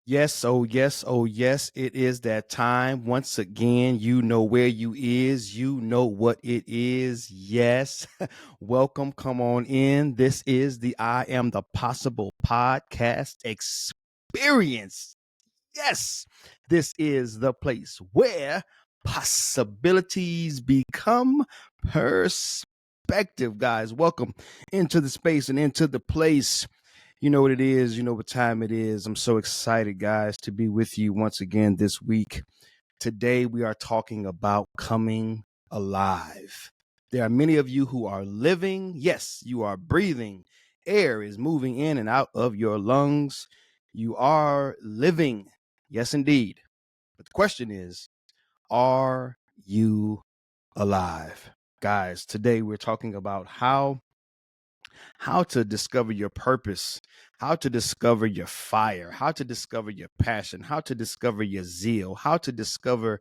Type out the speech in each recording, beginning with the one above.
Yes, oh yes, oh yes, it is that time. Once again, you know where you is, you know what it is. Yes. Welcome, come on in. This is the I Am the Possible podcast experience. Yes. This is the place where possibilities become perspective, guys. Welcome into the space and into the place. You know what it is. You know what time it is. I'm so excited, guys, to be with you once again this week. Today, we are talking about coming alive. There are many of you who are living. Yes, you are breathing. Air is moving in and out of your lungs. You are living. Yes, indeed. But the question is, are you alive? Guys, today we're talking about how to discover your purpose, how to discover your fire, how to discover your passion, how to discover your zeal, how to discover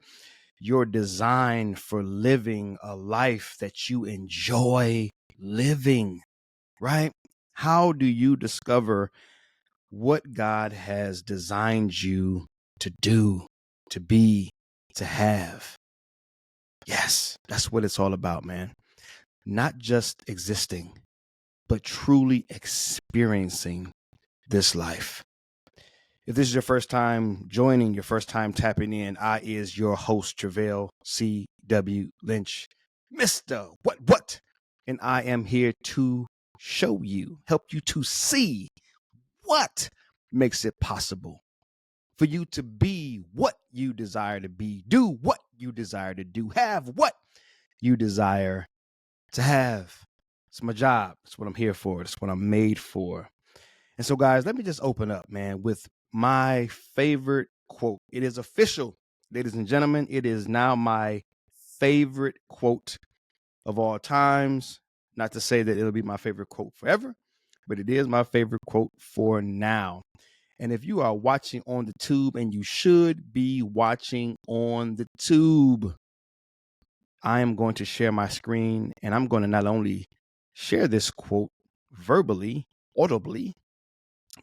your design for living a life that you enjoy living, right? How do you discover what God has designed you to do, to be, to have? Yes, that's what it's all about, man. Not just existing, but truly experiencing this life. If this is your first time joining, your first time tapping in, I is your host, Treveal C.W. Lynch, Mr. What? And I am here to show you, help you to see what makes it possible for you to be what you desire to be, do what you desire to do, have what you desire to have. It's my job. It's what I'm here for. It's what I'm made for. And so, guys, let me just open up, man, with my favorite quote. It is official, ladies and gentlemen. It is now my favorite quote of all times. Not to say that it'll be my favorite quote forever, but it is my favorite quote for now. And if you are watching on the tube, and you should be watching on the tube, I am going to share my screen, and I'm going to not only share this quote verbally, audibly,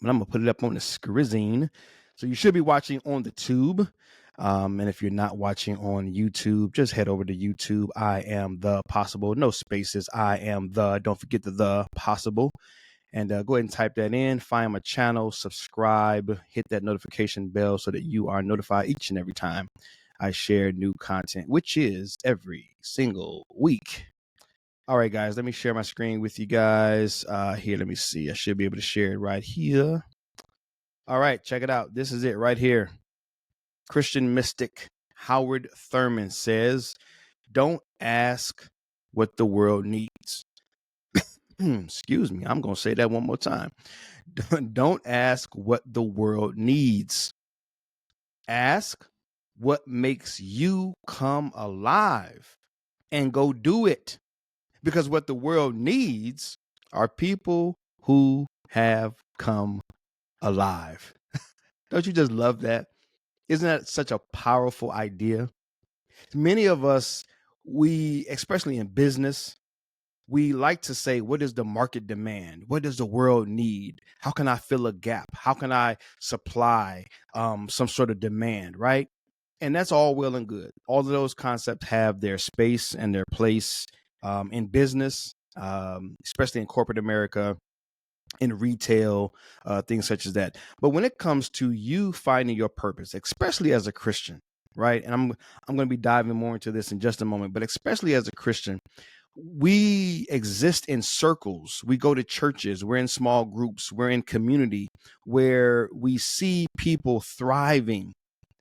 but I'm going to put it up on the screen. So you should be watching on the tube. And if you're not watching on YouTube, just head over to YouTube. I am the possible. No spaces. I am the. Don't forget the possible. And go ahead and type that in. Find my channel, subscribe, hit that notification bell so that you are notified each and every time I share new content, which is every single week. All right, guys, let me share my screen with you guys. Here, let me see. I should be able to share it right here. All right, check it out. This is it right here. Christian mystic Howard Thurman says, don't ask what the world needs. Excuse me. I'm going to say that one more time. Don't ask what the world needs. Ask what makes you come alive and go do it. Because what the world needs are people who have come alive. Don't you just love that? Isn't that such a powerful idea? Many of us, we, especially in business, we like to say, what is the market demand? What does the world need? How can I fill a gap? How can I supply some sort of demand, right? And that's all well and good. All of those concepts have their space and their place in business, especially in corporate America, in retail, things such as that. But when it comes to you finding your purpose, especially as a Christian, right? And I'm going to be diving more into this in just a moment, but especially as a Christian, we exist in circles. We go to churches, we're in small groups, we're in community where we see people thriving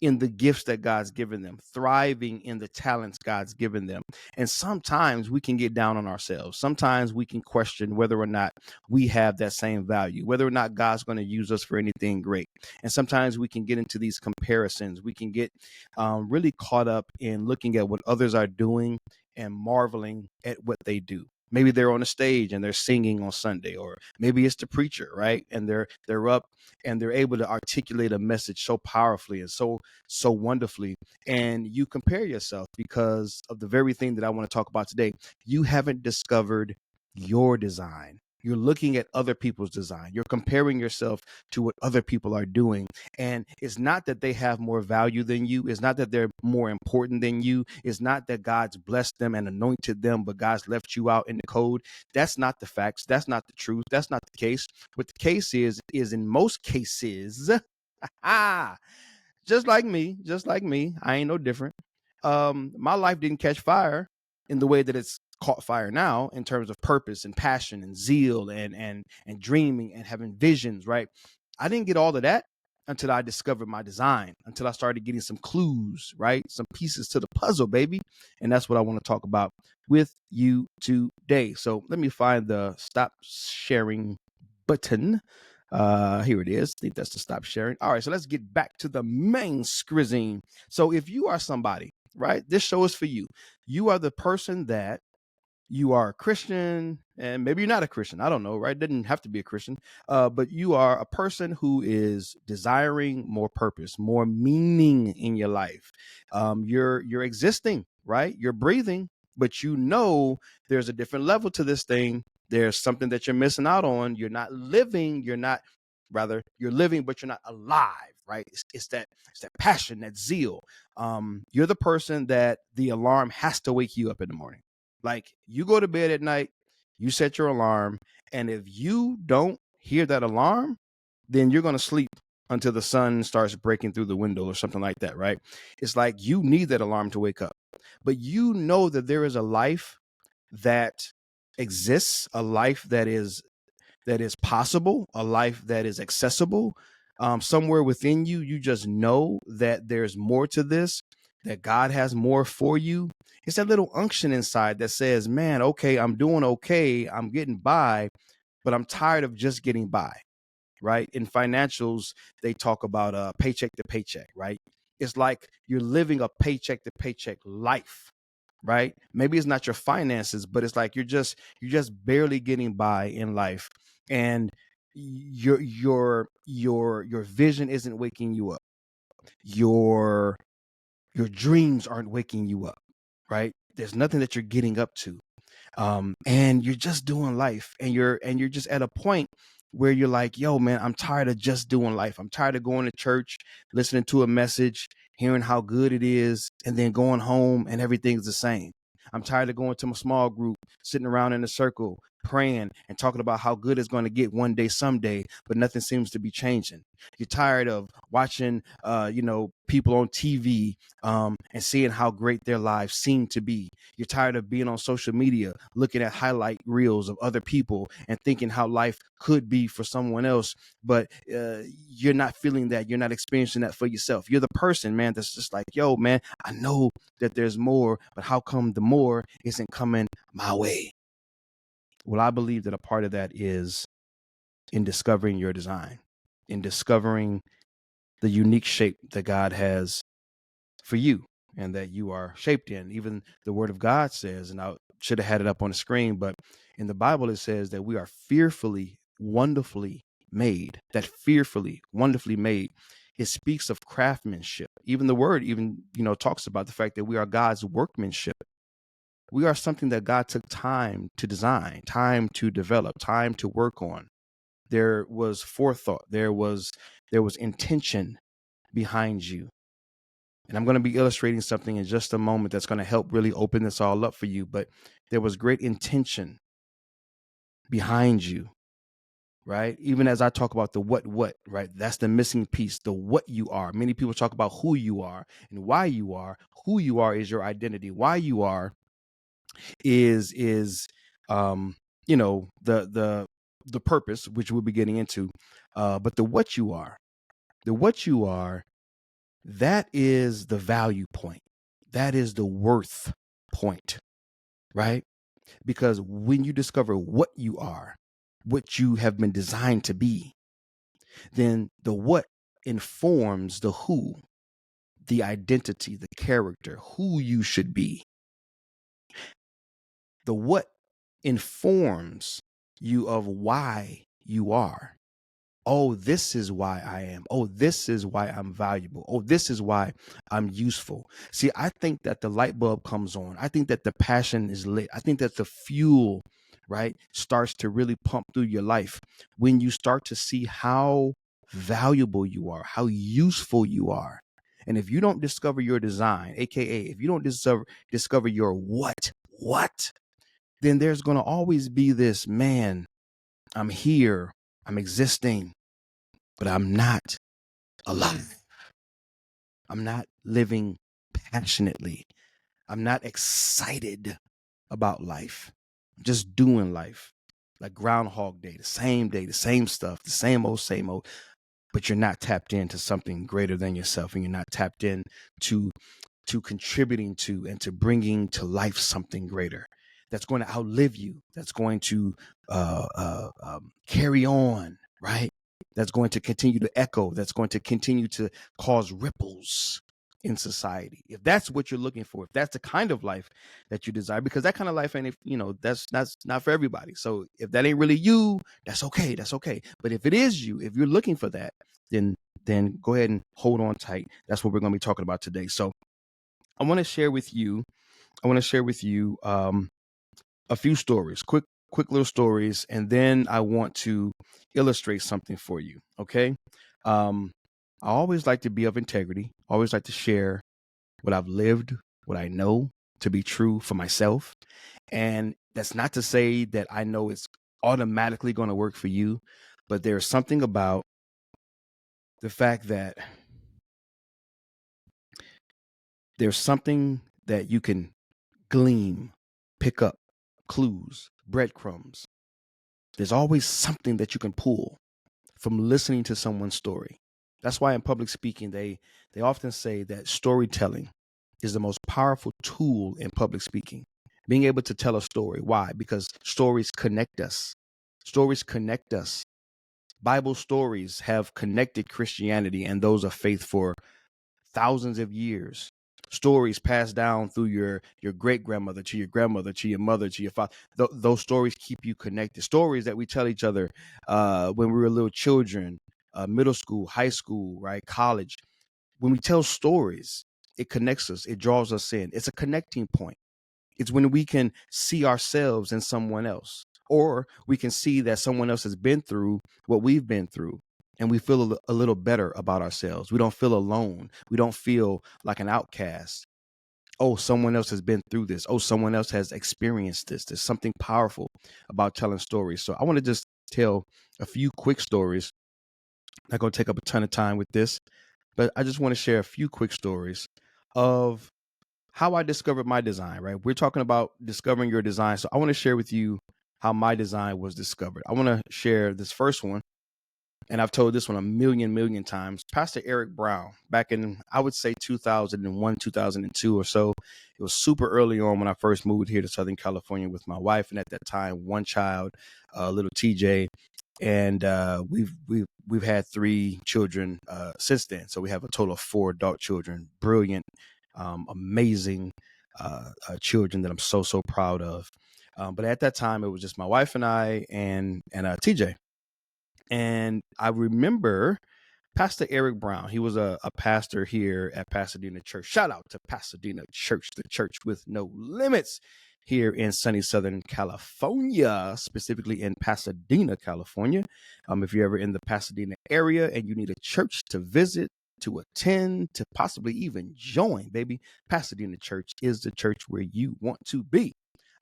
in the gifts that God's given them, thriving in the talents God's given them. And sometimes we can get down on ourselves. Sometimes we can question whether or not we have that same value, whether or not God's going to use us for anything great. And sometimes we can get into these comparisons. We can get really caught up in looking at what others are doing and marveling at what they do. Maybe they're on a stage and they're singing on Sunday, or maybe it's the preacher, right? And they're up and they're able to articulate a message so powerfully and so wonderfully. And you compare yourself because of the very thing that I want to talk about today. You haven't discovered your design. You're looking at other people's design. You're comparing yourself to what other people are doing. And it's not that they have more value than you. It's not that they're more important than you. It's not that God's blessed them and anointed them, but God's left you out in the cold. That's not the facts. That's not the truth. That's not the case. What the case is in most cases, just like me, I ain't no different. My life didn't catch fire in the way that it's caught fire now in terms of purpose and passion and zeal and dreaming and having visions, right? I didn't get all of that until I discovered my design, until I started getting some clues, right? Some pieces to the puzzle, baby. And that's what I want to talk about with you today. So let me find the stop sharing button. Here it is. I think that's the stop sharing. All right, so let's get back to the main scrizzing. So if you are somebody, right, this show is for you. You are the person that you are a Christian, and maybe you're not a Christian. I don't know, right? Doesn't have to be a Christian, but you are a person who is desiring more purpose, more meaning in your life. You're existing, right? You're breathing, but you know there's a different level to this thing. There's something that you're missing out on. You're not living. You're living, but you're not alive, right? It's that passion, that zeal. You're the person that the alarm has to wake you up in the morning. Like, you go to bed at night, you set your alarm, and if you don't hear that alarm, then you're going to sleep until the sun starts breaking through the window or something like that, right? It's like you need that alarm to wake up. But you know that there is a life that exists, a life that is possible, a life that is accessible. Somewhere within you, you just know that there's more to this, that God has more for you. It's that little unction inside that says, man, okay, I'm doing okay, I'm getting by, but I'm tired of just getting by, right? In financials, they talk about paycheck to paycheck, right? It's like you're living a paycheck to paycheck life, right? Maybe it's not your finances, but it's like you're just barely getting by in life, and your vision isn't waking you up. Your dreams aren't waking you up, right? There's nothing that you're getting up to, and you're just doing life, and you're just at a point where you're like, yo, man, I'm tired of just doing life. I'm tired of going to church, listening to a message, hearing how good it is, and then going home and everything's the same. I'm tired of going to my small group, sitting around in a circle, praying and talking about how good it's going to get one day, someday, but nothing seems to be changing. You're tired of watching, people on TV, and seeing how great their lives seem to be. You're tired of being on social media, looking at highlight reels of other people and thinking how life could be for someone else, but you're not feeling that. You're not experiencing that for yourself. You're the person, man, that's just like, yo, man, I know that there's more, but how come the more isn't coming my way? Well, I believe that a part of that is in discovering your design, in discovering the unique shape that God has for you and that you are shaped in. Even the word of God says, and I should have had it up on the screen, but in the Bible it says that we are fearfully, wonderfully made. That fearfully, wonderfully made. It speaks of craftsmanship. Even the word talks about the fact that we are God's workmanship. We are something that God took time to design, time to develop, time to work on. There was forethought. There was intention behind you. And I'm going to be illustrating something in just a moment that's going to help really open this all up for you. But there was great intention behind you, right? Even as I talk about the what, right? That's the missing piece, the what you are. Many people talk about who you are and why you are. Who you are is your identity. Why you are is the purpose, which we'll be getting into. But the what you are, that is the value point. That is the worth point, right? Because when you discover what you are, what you have been designed to be, then the what informs the who, the identity, the character, who you should be. The what informs you of why you are. Oh, this is why I am. Oh, this is why I'm valuable. Oh, this is why I'm useful. See, I think that the light bulb comes on. I think that the passion is lit. I think that the fuel right, starts to really pump through your life. When you start to see how valuable you are, how useful you are. And if you don't discover your design, aka if you don't discover your what, then there's going to always be this, man, I'm here, I'm existing, but I'm not alive. I'm not living passionately. I'm not excited about life. I'm just doing life like Groundhog Day, the same stuff, the same old, but you're not tapped into something greater than yourself, and you're not tapped in to contributing to and to bringing to life something greater that's going to outlive you, that's going to carry on, right? That's going to continue to echo, that's going to continue to cause ripples in society. If that's what you're looking for, if that's the kind of life that you desire, because that kind of life ain't, that's not for everybody. So if that ain't really you, that's okay. That's okay. But if it is you, if you're looking for that, then go ahead and hold on tight. That's what we're going to be talking about today. So I want to share with you. A few stories, quick little stories, and then I want to illustrate something for you. Okay. I always like to be of integrity. Always like to share what I've lived, what I know to be true for myself. And that's not to say that I know it's automatically going to work for you, but there's something about the fact that there's something that you can glean, pick up, clues, breadcrumbs. There's always something that you can pull from listening to someone's story. That's why in public speaking, they often say that storytelling is the most powerful tool in public speaking. Being able to tell a story. Why? Because stories connect us. Stories connect us. Bible stories have connected Christianity and those of faith for thousands of years. Stories passed down through your great grandmother to your grandmother to your mother to your father. Those stories keep you connected. Stories that we tell each other when we were little children, middle school, high school, right, college. When we tell stories, it connects us. It draws us in. It's a connecting point. It's when we can see ourselves in someone else, or we can see that someone else has been through what we've been through, and we feel a little better about ourselves. We don't feel alone. We don't feel like an outcast. Oh, someone else has been through this. Oh, someone else has experienced this. There's something powerful about telling stories. So I want to just tell a few quick stories. Not going to take up a ton of time with this, but I just want to share a few quick stories of how I discovered my design, right? We're talking about discovering your design. So I want to share with you how my design was discovered. I want to share this first one, and I've told this one a million times. Pastor Eric Brown, back in, I would say 2001, 2002 or so. It was super early on when I first moved here to Southern California with my wife, and at that time, one child, little TJ, and we've had 3 children since then. So we have a total of 4 adult children. Brilliant, amazing children that I'm so proud of. But at that time, it was just my wife and I and TJ. And I remember Pastor Eric Brown. He was a pastor here at Pasadena Church. Shout out to Pasadena Church, the church with no limits here in sunny Southern California, specifically in Pasadena, California. If you're ever in the Pasadena area and you need a church to visit, to attend, to possibly even join, baby, Pasadena Church is the church where you want to be.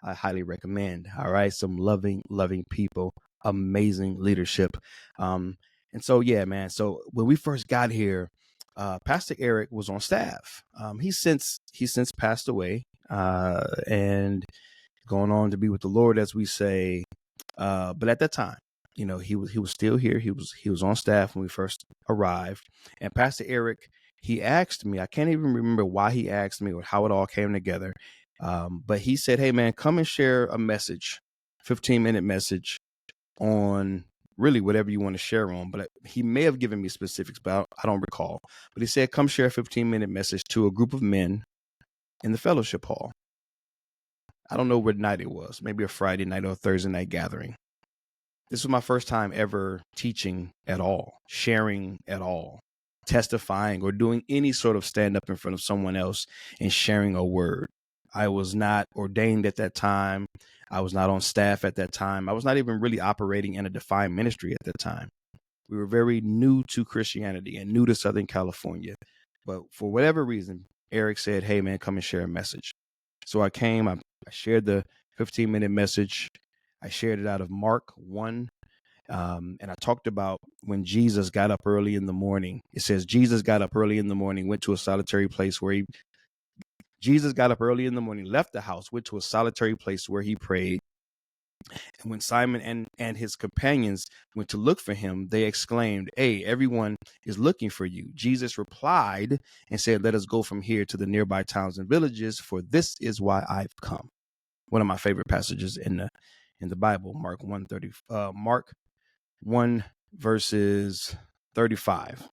I highly recommend. All right. Some loving people, amazing leadership. And so, yeah, man. So when we first got here, Pastor Eric was on staff. He's since passed away and going on to be with the Lord, as we say. But at that time, he was still here. He was on staff when we first arrived. And Pastor Eric, he asked me, I can't even remember why he asked me or how it all came together. But he said, hey, man, come and share a message, 15-minute message on really whatever you want to share on. But he may have given me specifics, but I don't recall. But he said, come share a 15-minute message to a group of men in the fellowship hall. I don't know what night it was, maybe a Friday night or a Thursday night gathering. This was my first time ever teaching at all, sharing at all, testifying or doing any sort of stand up in front of someone else and sharing a word. I was not ordained at that time. I was not on staff at that time. I was not even really operating in a defined ministry at that time. We were very new to Christianity and new to Southern California. But for whatever reason, Eric said, hey, man, come and share a message. So I came, I shared the 15-minute message. I shared it out of Mark 1. And I talked about when Jesus got up early in the morning. It says Jesus got up early in the morning, went to a solitary place where Jesus got up early in the morning, left the house, went to a solitary place where he prayed. And when Simon and his companions went to look for him, they exclaimed, hey, everyone is looking for you. Jesus replied and said, let us go from here to the nearby towns and villages, for this is why I've come. One of my favorite passages in the Bible, Mark 1 verses 35.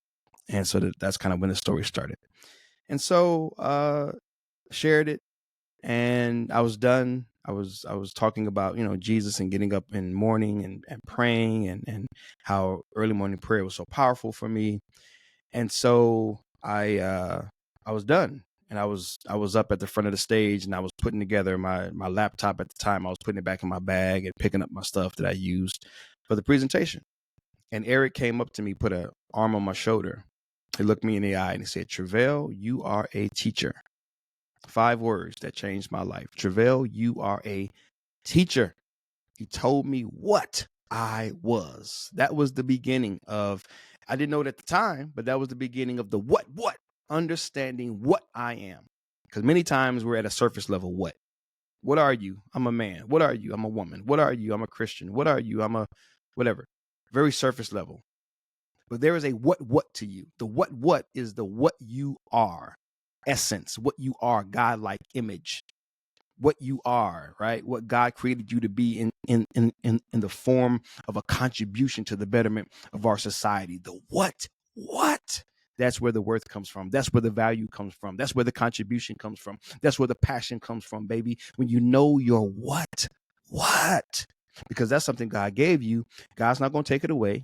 And so that's kind of when the story started. And so shared it, and I was done. I was talking about, Jesus and getting up in morning and praying and how early morning prayer was so powerful for me. And so I was done, and I was up at the front of the stage, and I was putting together my laptop at the time. I was putting it back in my bag and picking up my stuff that I used for the presentation. And Eric came up to me, put an arm on my shoulder. He looked me in the eye and he said, Treveal, you are a teacher. 5 words that changed my life. Treveal, you are a teacher. He told me what I was. That was the beginning of, I didn't know it at the time, but that was the beginning of the what, understanding what I am. Because many times we're at a surface level. What are you? I'm a man. What are you? I'm a woman. What are you? I'm a Christian. What are you? I'm a whatever. Very surface level. But there is a what to you. The what is the what you are. Essence, what you are, God-like image, what you are, right? What God created you to be in the form of a contribution to the betterment of our society. The what? That's where the worth comes from. That's where the value comes from. That's where the contribution comes from. That's where the passion comes from, baby. When you know your what? Because that's something God gave you. God's not going to take it away,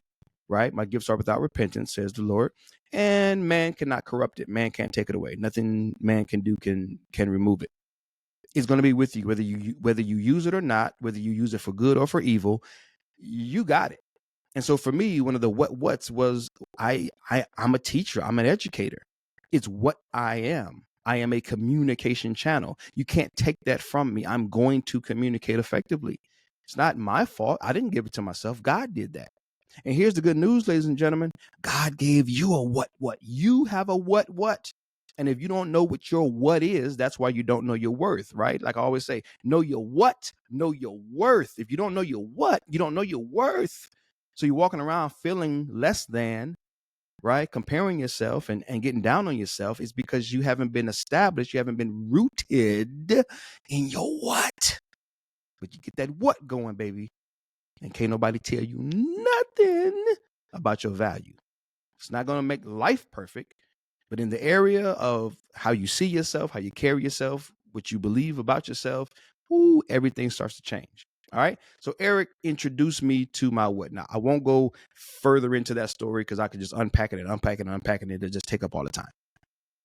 right? My gifts are without repentance, says the Lord. And man cannot corrupt it. Man can't take it away. Nothing man can do can remove it. It's going to be with you, whether you use it or not, whether you use it for good or for evil. You got it. And so for me, one of the what's was I'm a teacher. I'm an educator. It's what I am. I am a communication channel. You can't take that from me. I'm going to communicate effectively. It's not my fault. I didn't give it to myself. God did that. And here's the good news, ladies and gentlemen. God gave you a what. You have a what. And if you don't know what your what is, that's why you don't know your worth, right? Like I always say, know your what, know your worth. If you don't know your what, you don't know your worth. So you're walking around feeling less than, right? Comparing yourself and getting down on yourself is because you haven't been established. You haven't been rooted in your what. But you get that what going, baby. And can't nobody tell you nothing about your value. It's not going to make life perfect, but in the area of how you see yourself, how you carry yourself, what you believe about yourself, everything starts to change. All right. So Eric introduced me to my what. Now, I won't go further into that story because I could just unpack it. It'll just take up all the time.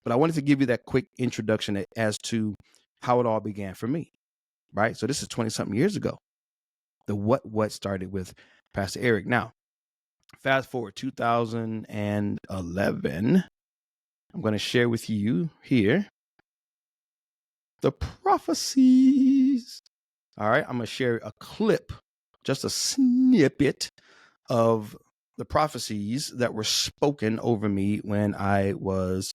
But I wanted to give you that quick introduction as to how it all began for me. Right. So this is 20-something years ago. The what started with Pastor Eric. Now, fast forward 2011. I'm going to share with you here the prophecies. All right. I'm going to share a clip, just a snippet of the prophecies that were spoken over me when I was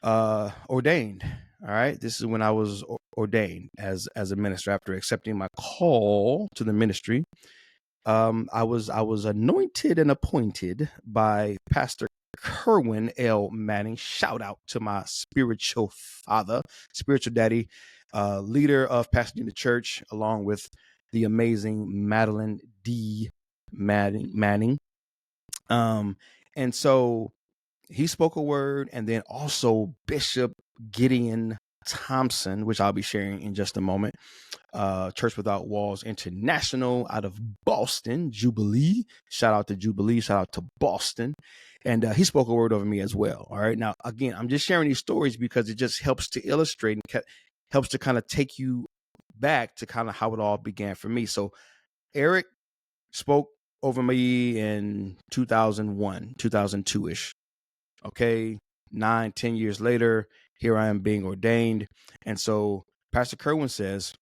ordained. All right. This is when I was ordained as a minister after accepting my call to the ministry. I was anointed and appointed by Pastor Kerwin L. Manning. Shout out to my spiritual father, spiritual daddy, leader of Pasadena Church, along with the amazing Madeline D. Manning. And so he spoke a word, and then also Bishop Gideon Thompson, which I'll be sharing in just a moment. Church Without Walls International out of Boston, Jubilee. Shout out to Jubilee. Shout out to Boston. And he spoke a word over me as well. All right. Now, again, I'm just sharing these stories because it just helps to illustrate and helps to kind of take you back to kind of how it all began for me. So Eric spoke over me in 2001, 2002-ish. Okay, 9, 10 years later, here I am being ordained. And so Pastor Kerwin says,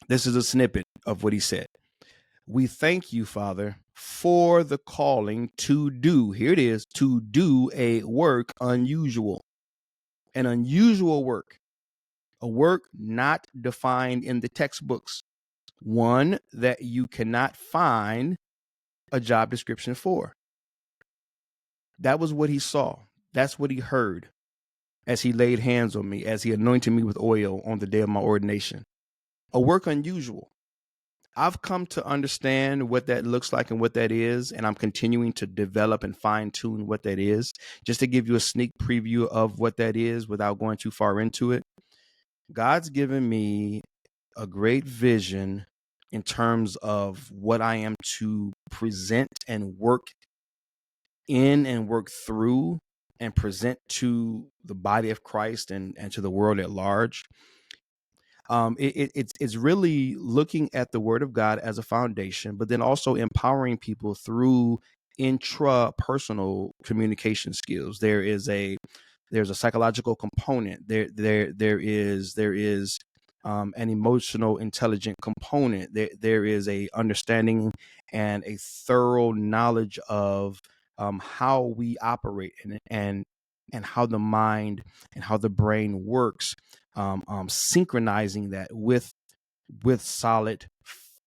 this is a snippet of what he said. We thank you, Father, for the calling to do, here it is, to do a work unusual, an unusual work, a work not defined in the textbooks, one that you cannot find a job description for. That was what he saw. That's what he heard as he laid hands on me, as he anointed me with oil on the day of my ordination. A work unusual. I've come to understand what that looks like and what that is, and I'm continuing to develop and fine tune what that is. Just to give you a sneak preview of what that is without going too far into it, God's given me a great vision in terms of what I am to present and work in and work through and present to the body of Christ and to the world at large. It's really looking at the Word of God as a foundation, but then also empowering people through intrapersonal communication skills. There's a psychological component. There is an emotional, intelligent component. There is a understanding and a thorough knowledge of how we operate and how the mind and how the brain works. Synchronizing that with solid,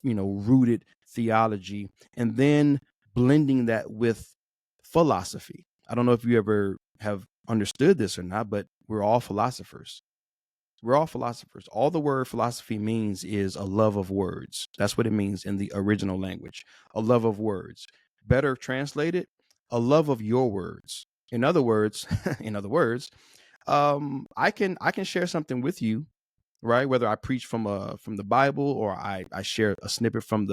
rooted theology, and then blending that with philosophy. I don't know if you ever have understood this or not, but we're all philosophers. We're all philosophers. All the word philosophy means is a love of words. That's what it means in the original language. A love of words. Better translated, a love of your words. In other words, I can share something with you, right? Whether I preach from the Bible or I share a snippet from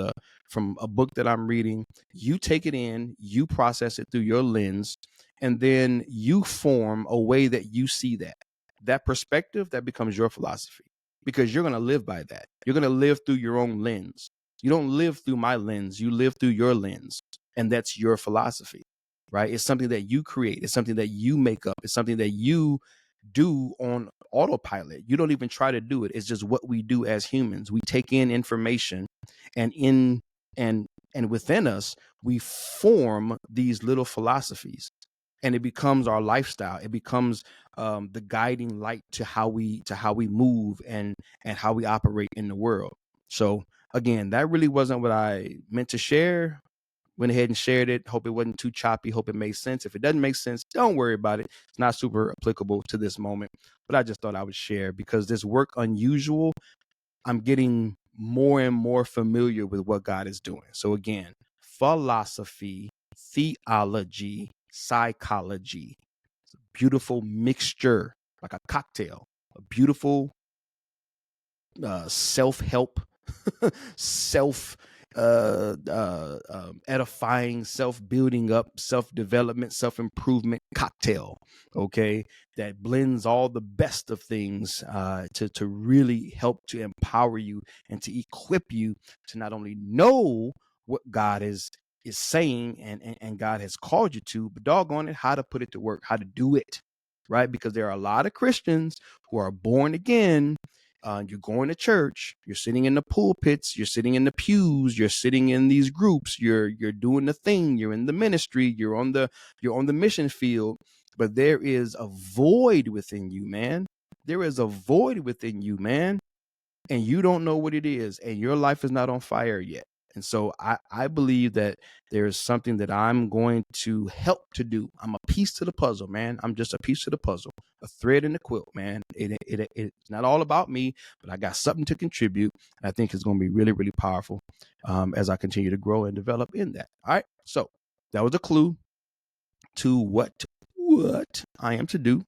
a book that I'm reading. You take it in, you process it through your lens, and then you form a way that you see that perspective that becomes your philosophy, because you're going to live by that. You're going to live through your own lens. You don't live through my lens. You live through your lens, and that's your philosophy, right? It's something that you create. It's something that you make up. It's something that you do on autopilot. You don't even try to do it. It's just what we do as humans. We take in information, and within us, we form these little philosophies, and it becomes our lifestyle. It becomes the guiding light to how we move and how we operate in the world. So again, that really wasn't what I meant to share. Went ahead and shared it. Hope it wasn't too choppy. Hope it made sense. If it doesn't make sense, don't worry about it. It's not super applicable to this moment, but I just thought I would share, because this work unusual, I'm getting more and more familiar with what God is doing. So again, philosophy, theology, psychology. It's a beautiful mixture, like a cocktail, a beautiful self-help, self edifying, self-building up, self-development, self-improvement cocktail, okay, that blends all the best of things to really help to empower you and to equip you to not only know what God is saying and God has called you to, but doggone it, how to put it to work, how to do it, right? Because there are a lot of Christians who are born again. You're going to church, you're sitting in the pulpits, you're sitting in the pews, you're sitting in these groups, you're doing the thing, you're in the ministry, you're on the mission field, but there is a void within you, man. There is a void within you, man, and you don't know what it is, and your life is not on fire yet. And so I believe that there is something that I'm going to help to do. I'm a piece to the puzzle, man. I'm just a piece to the puzzle, a thread in the quilt, man. It's not all about me, but I got something to contribute. And I think it's going to be really, really powerful as I continue to grow and develop in that. All right. So that was a clue to what I am to do.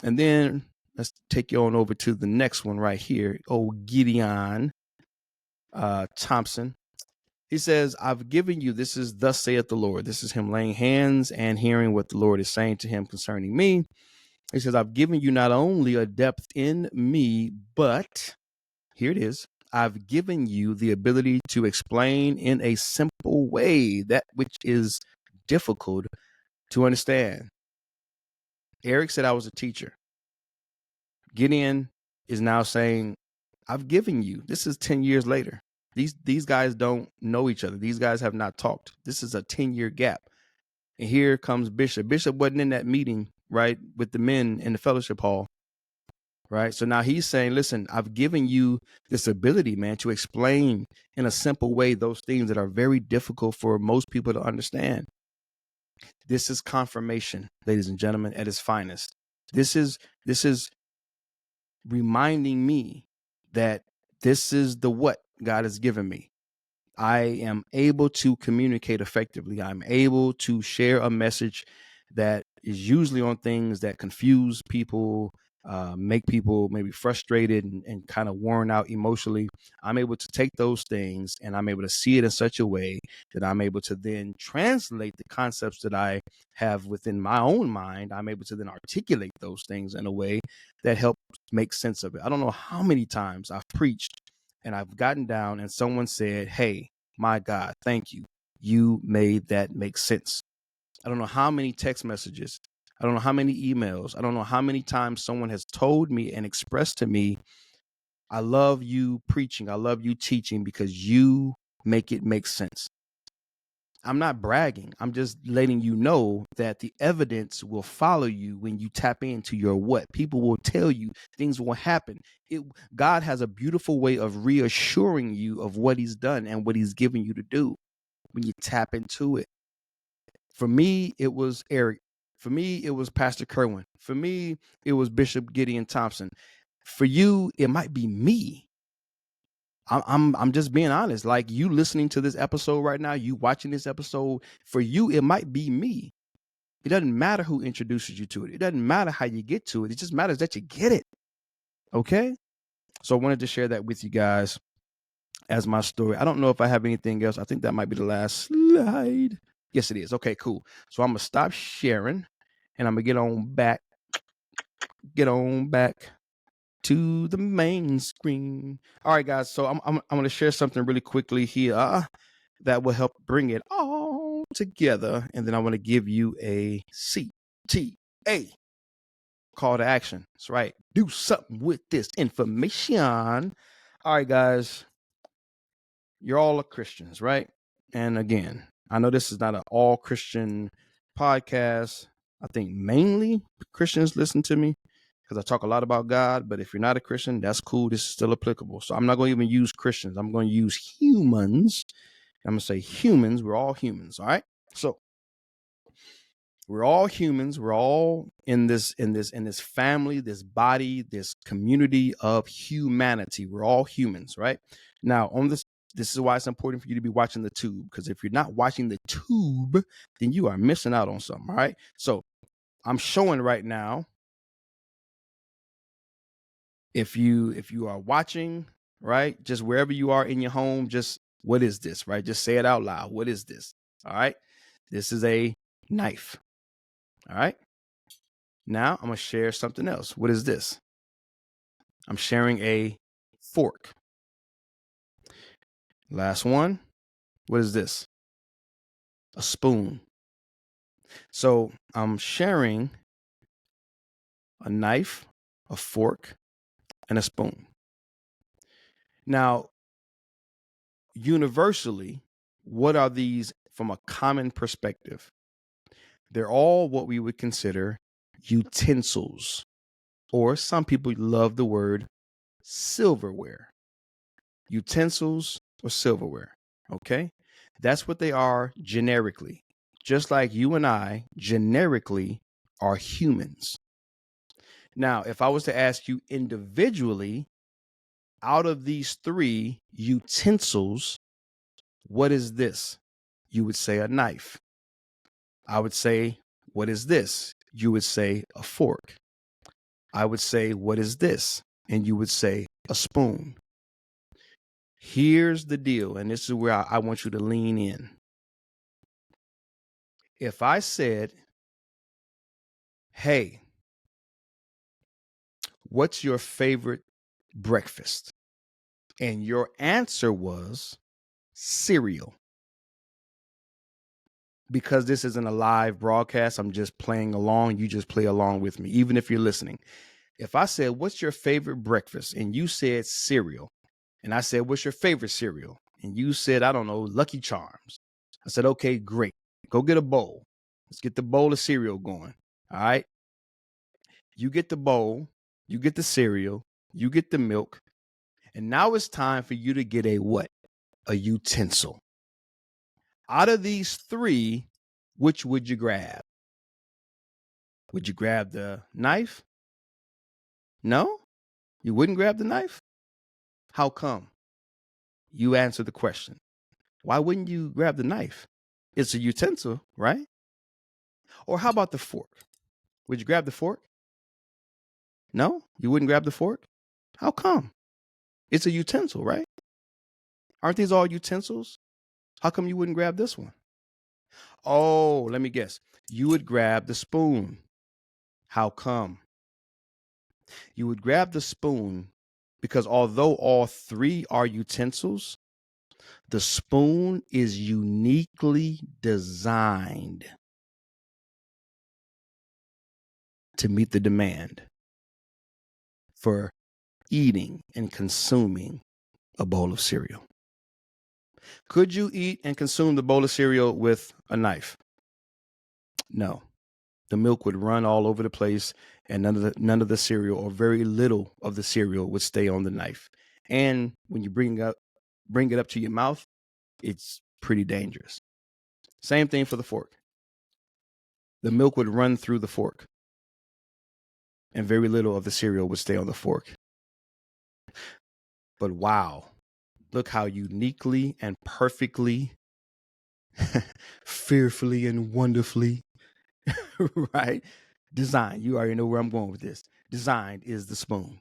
And then let's take you on over to the next one right here. Old Gideon Thompson. He says, I've given you, this is thus saith the Lord. This is him laying hands and hearing what the Lord is saying to him concerning me. He says, I've given you not only a depth in me, but here it is. I've given you the ability to explain in a simple way that which is difficult to understand. Eric said I was a teacher. Gideon is now saying, I've given you. This is 10 years later. These guys don't know each other. These guys have not talked. This is a 10-year gap. And here comes Bishop. Bishop wasn't in that meeting, right, with the men in the fellowship hall, right? So now he's saying, listen, I've given you this ability, man, to explain in a simple way those things that are very difficult for most people to understand. This is confirmation, ladies and gentlemen, at its finest. This is reminding me that this is the what God has given me. I am able to communicate effectively. I'm able to share a message that is usually on things that confuse people, make people maybe frustrated and kind of worn out emotionally. I'm able to take those things and I'm able to see it in such a way that I'm able to then translate the concepts that I have within my own mind. I'm able to then articulate those things in a way that helps make sense of it. I don't know how many times I've preached and I've gotten down and someone said, hey, my God, thank you. You made that make sense. I don't know how many text messages. I don't know how many emails. I don't know how many times someone has told me and expressed to me, I love you preaching. I love you teaching because you make it make sense. I'm not bragging. I'm just letting you know that the evidence will follow you when you tap into your what. People will tell you things will happen. God has a beautiful way of reassuring you of what he's done and what he's given you to do when you tap into it. For me, it was Eric. For me, it was Pastor Kerwin. For me, it was Bishop Gideon Thompson. For you, it might be me. I'm just being honest. Like you listening to this episode right now, you watching this episode, for you, it might be me. It doesn't matter who introduces you to it. It doesn't matter how you get to it. It just matters that you get it. Okay? So I wanted to share that with you guys as my story. I don't know if I have anything else. I think that might be the last slide. Yes, it is. Okay, cool. So I'm going to stop sharing and I'm going to get on back to the main screen. All right, guys. So I'm going to share something really quickly here that will help bring it all together. And then I want to give you a CTA call to action. That's right. Do something with this information. All right, guys. You're all Christians, right? And again, I know this is not an all Christian podcast. I think mainly Christians listen to me because I talk a lot about God. But if you're not a Christian, that's cool. This is still applicable. So I'm not going to even use Christians. I'm going to use humans. I'm going to say humans. We're all humans. All right. So we're all humans. We're all in this family, this body, this community of humanity. We're all humans, right? Now, on this is why it's important for you to be watching the tube, because if you're not watching the tube, then you are missing out on something. All right. So I'm showing right now. If you are watching, right, just wherever you are in your home, just what is this, right? Just say it out loud. What is this? All right. This is a knife. All right. Now I'm going to share something else. What is this? I'm sharing a fork. Last one. What is this? A spoon. So I'm sharing a knife, a fork, and a spoon. Now, universally, what are these from a common perspective? They're all what we would consider utensils, or some people love the word silverware. Utensils or silverware. Okay. That's what they are generically. Just like you and I generically are humans. Now, if I was to ask you individually, out of these three utensils, what is this? You would say a knife. I would say, what is this? You would say a fork. I would say, what is this? And you would say a spoon. Here's the deal, and this is where I want you to lean in. If I said, hey, what's your favorite breakfast? And your answer was cereal. Because this isn't a live broadcast, I'm just playing along. You just play along with me, even if you're listening. If I said, what's your favorite breakfast? And you said cereal. And I said, what's your favorite cereal? And you said, I don't know, Lucky Charms. I said, okay, great. Go get a bowl. Let's get the bowl of cereal going. All right. You get the bowl, you get the cereal, you get the milk. And now it's time for you to get a what? A utensil. Out of these three, which would you grab? Would you grab the knife? No? You wouldn't grab the knife? How come? You answer the question. Why wouldn't you grab the knife? It's a utensil, right? Or how about the fork? Would you grab the fork? No? You wouldn't grab the fork? How come? It's a utensil, right? Aren't these all utensils? How come you wouldn't grab this one? Oh, let me guess. You would grab the spoon. How come? You would grab the spoon because although all three are utensils, the spoon is uniquely designed to meet the demand for eating and consuming a bowl of cereal. Could you eat and consume the bowl of cereal with a knife? No. The milk would run all over the place, and none of the cereal, or very little of the cereal, would stay on the knife. And when you bring it up to your mouth, it's pretty dangerous. Same thing for the fork. The milk would run through the fork, and very little of the cereal would stay on the fork. But wow, look how uniquely and perfectly, fearfully and wonderfully, right? Designed. You already know where I'm going with this. Designed is the spoon.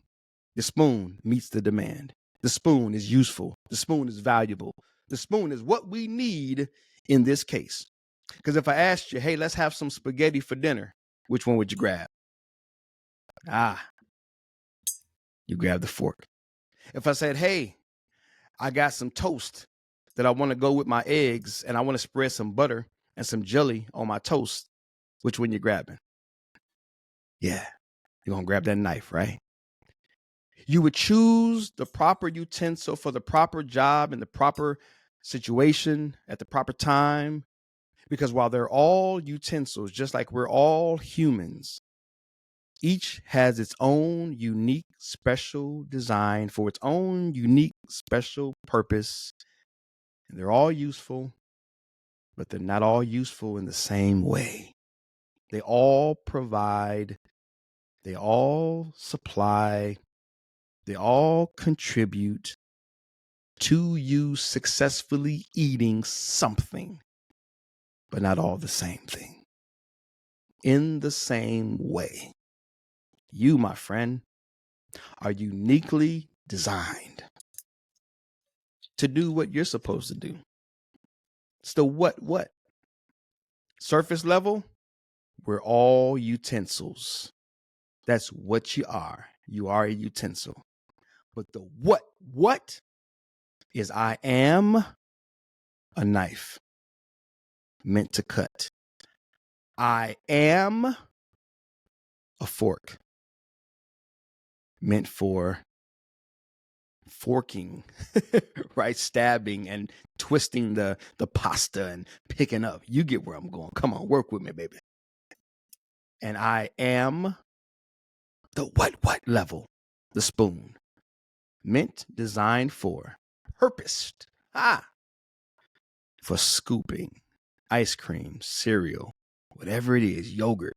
The spoon meets the demand. The spoon is useful. The spoon is valuable. The spoon is what we need in this case. Because if I asked you, hey, let's have some spaghetti for dinner, which one would you grab? You grab the fork. If I said, hey, I got some toast that I want to go with my eggs and I want to spread some butter and some jelly on my toast, which one you grabbing? Yeah, you're going to grab that knife, right? You would choose the proper utensil for the proper job in the proper situation at the proper time. Because while they're all utensils, just like we're all humans, each has its own unique, special design for its own unique, special purpose. And they're all useful, but they're not all useful in the same way. They all provide, they all supply, they all contribute to you successfully eating something, but not all the same thing. In the same way, you, my friend, are uniquely designed to do what you're supposed to do. It's the what? Surface level, we're all utensils. That's what you are. You are a utensil. But the what is I am a knife meant to cut. I am a fork meant for forking, right? Stabbing and twisting the pasta and picking up. You get where I'm going. Come on, work with me, baby. And I am the what level, the spoon, meant, designed for, purposed, for scooping ice cream, cereal, whatever it is, yogurt.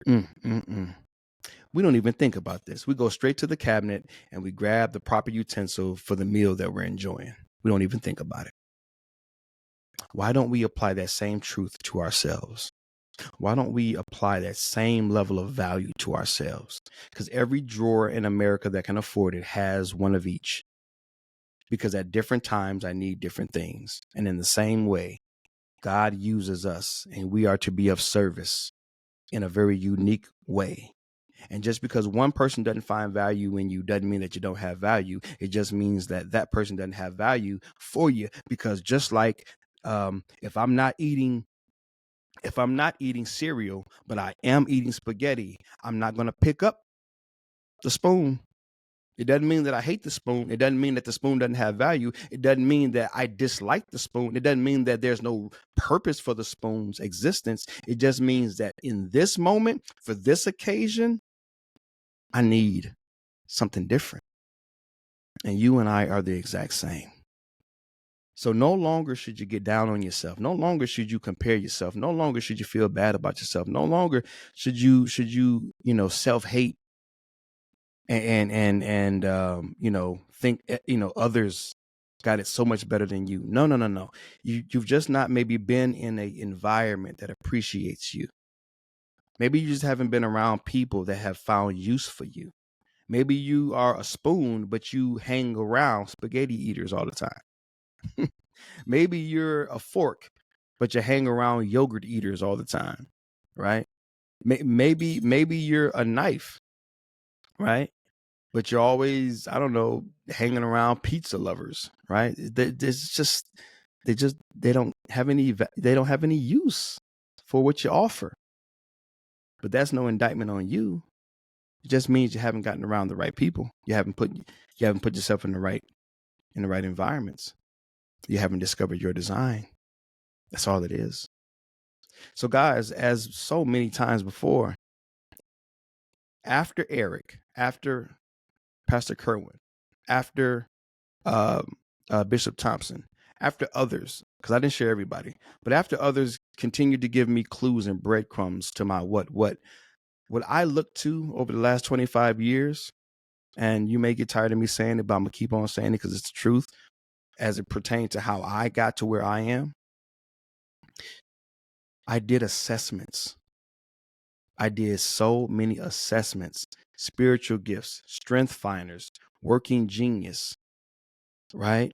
We don't even think about this. We go straight to the cabinet and we grab the proper utensil for the meal that we're enjoying. We don't even think about it. Why don't we apply that same truth to ourselves? Why don't we apply that same level of value to ourselves? Because every drawer in America that can afford it has one of each. Because at different times, I need different things. And in the same way, God uses us and we are to be of service in a very unique way. And just because one person doesn't find value in you doesn't mean that you don't have value. It just means that that person doesn't have value for you. Because just like if I'm not eating cereal, but I am eating spaghetti, I'm not going to pick up the spoon. It doesn't mean that I hate the spoon. It doesn't mean that the spoon doesn't have value. It doesn't mean that I dislike the spoon. It doesn't mean that there's no purpose for the spoon's existence. It just means that in this moment, for this occasion, I need something different. And you and I are the exact same. So no longer should you get down on yourself. No longer should you compare yourself. No longer should you feel bad about yourself. No longer should you self-hate and think others got it so much better than you. No. You've just not maybe been in an environment that appreciates you. Maybe you just haven't been around people that have found use for you. Maybe you are a spoon, but you hang around spaghetti eaters all the time. Maybe you're a fork, but you hang around yogurt eaters all the time, right? Maybe you're a knife, right? But you're always, I don't know, hanging around pizza lovers, right? They don't have any use for what you offer. But that's no indictment on you. It just means you haven't gotten around the right people. You haven't put yourself in the right environments. You haven't discovered your design. That's all it is. So guys, as so many times before, after Eric, after Pastor Kerwin, after Bishop Thompson, after others, because I didn't share everybody, but after others continued to give me clues and breadcrumbs to my what I looked to over the last 25 years, and you may get tired of me saying it, but I'm going to keep on saying it because it's the truth as it pertains to how I got to where I am. I did assessments. I did so many assessments, spiritual gifts, strength finders, working genius, right?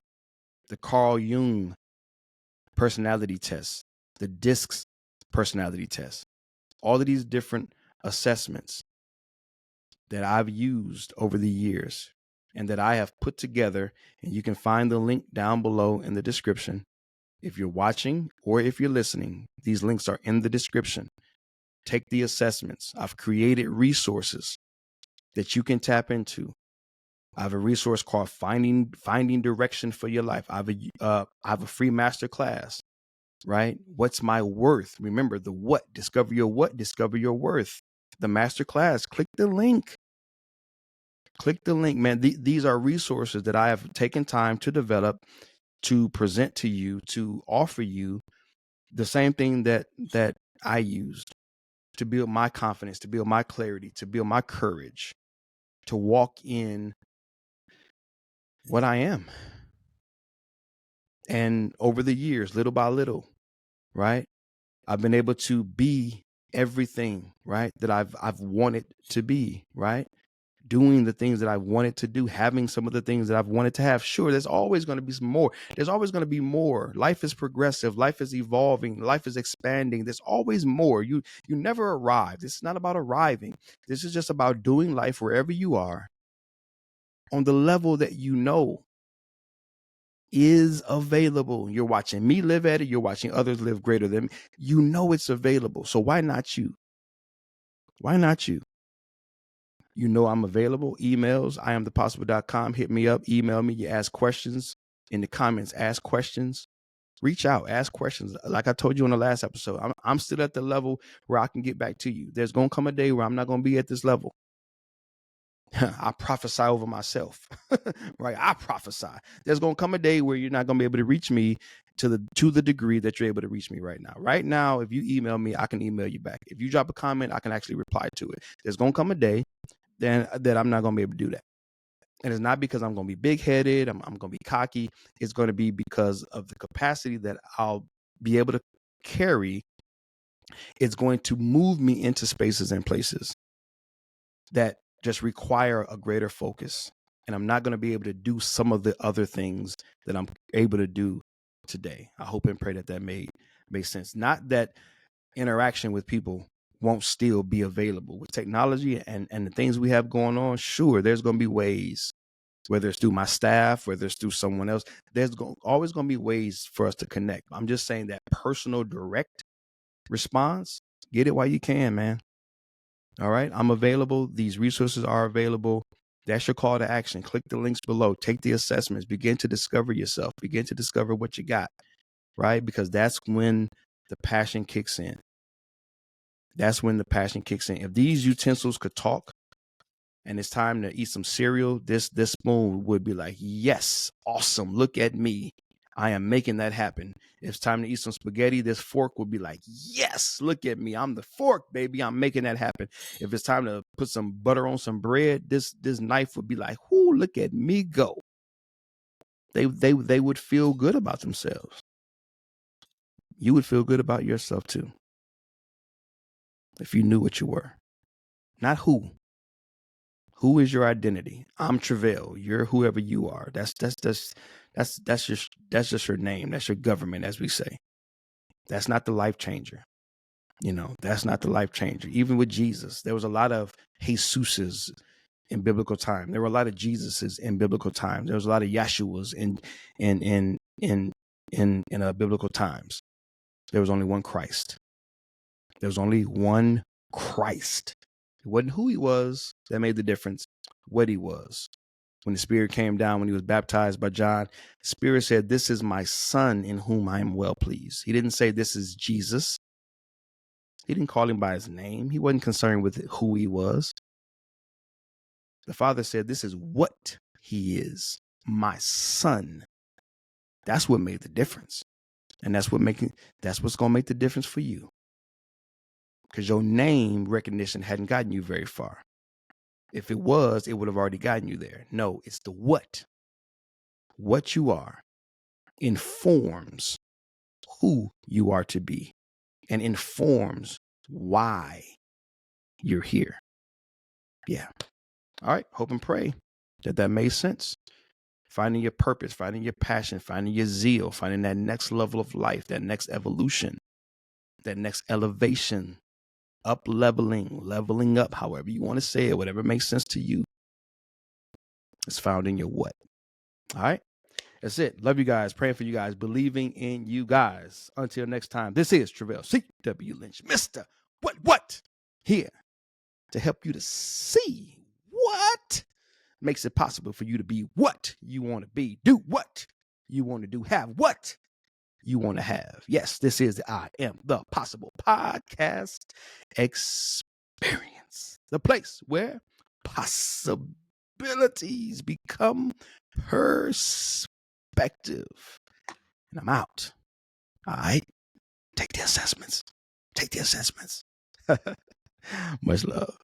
The Carl Jung personality test, the DISC personality test, all of these different assessments that I've used over the years and that I have put together. And you can find the link down below in the description. If you're watching or if you're listening, these links are in the description. Take the assessments. I've created resources that you can tap into. I have a resource called Finding Direction for Your Life. I have a free master class, right? What's my worth? Remember the what. Discover your what. Discover your worth. The master class. Click the link. Click the link, man. These are resources that I have taken time to develop, to present to you, to offer you the same thing that I used to build my confidence, to build my clarity, to build my courage, to walk in what I am. And over the years, little by little, right, I've been able to be everything, right, that I've wanted to be, right? Doing the things that I wanted to do, having some of the things that I've wanted to have. Sure, there's always going to be some more. There's always going to be more. Life is progressive. Life is evolving. Life is expanding. There's always more. You never arrive. This is not about arriving. This is just about doing life wherever you are on the level that you know is available. You're watching me live at it. You're watching others live greater than me. You know it's available. So why not you? Why not you? You know I'm available. Emails, iamthepossible.com. Hit me up. Email me. You ask questions in the comments. Ask questions. Reach out. Ask questions. Like I told you in the last episode, I'm still at the level where I can get back to you. There's going to come a day where I'm not going to be at this level. I prophesy over myself, right? I prophesy. There's going to come a day where you're not going to be able to reach me to the degree that you're able to reach me right now. Right now, if you email me, I can email you back. If you drop a comment, I can actually reply to it. There's going to come a day that I'm not going to be able to do that. And it's not because I'm going to be big-headed, I'm going to be cocky. It's going to be because of the capacity that I'll be able to carry. It's going to move me into spaces and places that just require a greater focus. And I'm not going to be able to do some of the other things that I'm able to do today. I hope and pray that made sense. Not that interaction with people won't still be available. With technology and the things we have going on, sure, there's going to be ways, whether it's through my staff, whether it's through someone else, there's always going to be ways for us to connect. I'm just saying that personal, direct response, get it while you can, man. All right, I'm available. These resources are available. That's your call to action. Click the links below. Take the assessments. Begin to discover yourself. Begin to discover what you got, right? Because that's when the passion kicks in. That's when the passion kicks in. If these utensils could talk and it's time to eat some cereal, this spoon would be like, yes, awesome. Look at me. I am making that happen. If it's time to eat some spaghetti, this fork would be like, yes, look at me. I'm the fork, baby. I'm making that happen. If it's time to put some butter on some bread, this knife would be like, whoo, look at me go. They would feel good about themselves. You would feel good about yourself too, if you knew what you were. Not who. Who is your identity? I'm Treveal. You're whoever you are. That's just your name. That's your government, as we say. That's not the life changer. That's not the life changer. Even with Jesus, there was a lot of Jesuses in biblical time. There were a lot of Jesuses in biblical times. There was a lot of Yeshuas in biblical times. There was only one Christ. There was only one Christ. It wasn't who he was that made the difference, what he was. When the Spirit came down, when he was baptized by John, the Spirit said, this is my son in whom I am well pleased. He didn't say this is Jesus. He didn't call him by his name. He wasn't concerned with who he was. The Father said, this is what he is, my son. That's what made the difference. And that's what's going to make the difference for you. Because your name recognition hadn't gotten you very far. If it was, it would have already gotten you there. No, it's the what. What you are informs who you are to be and informs why you're here. Yeah. All right. Hope and pray that made sense. Finding your purpose, finding your passion, finding your zeal, finding that next level of life, that next evolution, that next elevation, leveling up, however you want to say it, whatever makes sense to you. It's found in your what. All right. That's it. Love you guys. Praying for you guys. Believing in you guys. Until next time, this is Treveal C.W. Lynch, Mr. What? Here to help you to see what makes it possible for you to be what you want to be. Do what you want to do. Have what you want to have. Yes, this is the I Am the Possible podcast experience. The place where possibilities become perspective. And I'm out. All right. Take the assessments. Much love.